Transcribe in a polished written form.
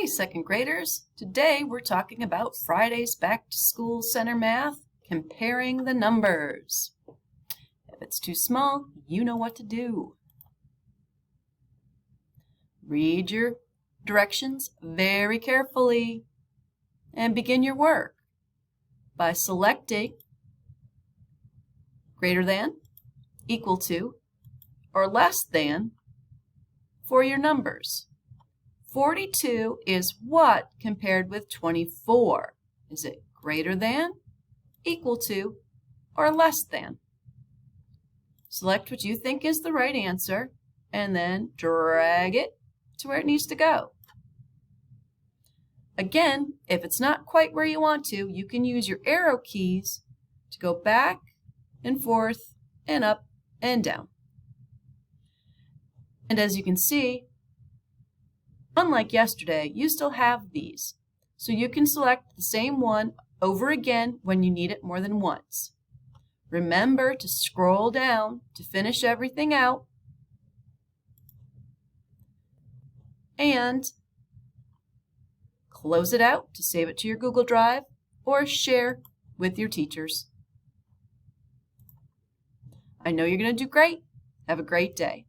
Hey, second graders. Today we're talking about Friday's Back to School Center Math, comparing the numbers. If it's too small, you know what to do. Read your directions very carefully and begin your work by selecting greater than, equal to, or less than for your numbers. 42 is what compared with 24? Is it greater than, equal to, or less than? Select what you think is the right answer and then drag it to where it needs to go. Again, if it's not quite where you want to, you can use your arrow keys to go back and forth and up and down. And as you can see, unlike yesterday, you still have these. So you can select the same one over again when you need it more than once. Remember to scroll down to finish everything out and close it out to save it to your Google Drive or share with your teachers. I know you're going to do great. Have a great day.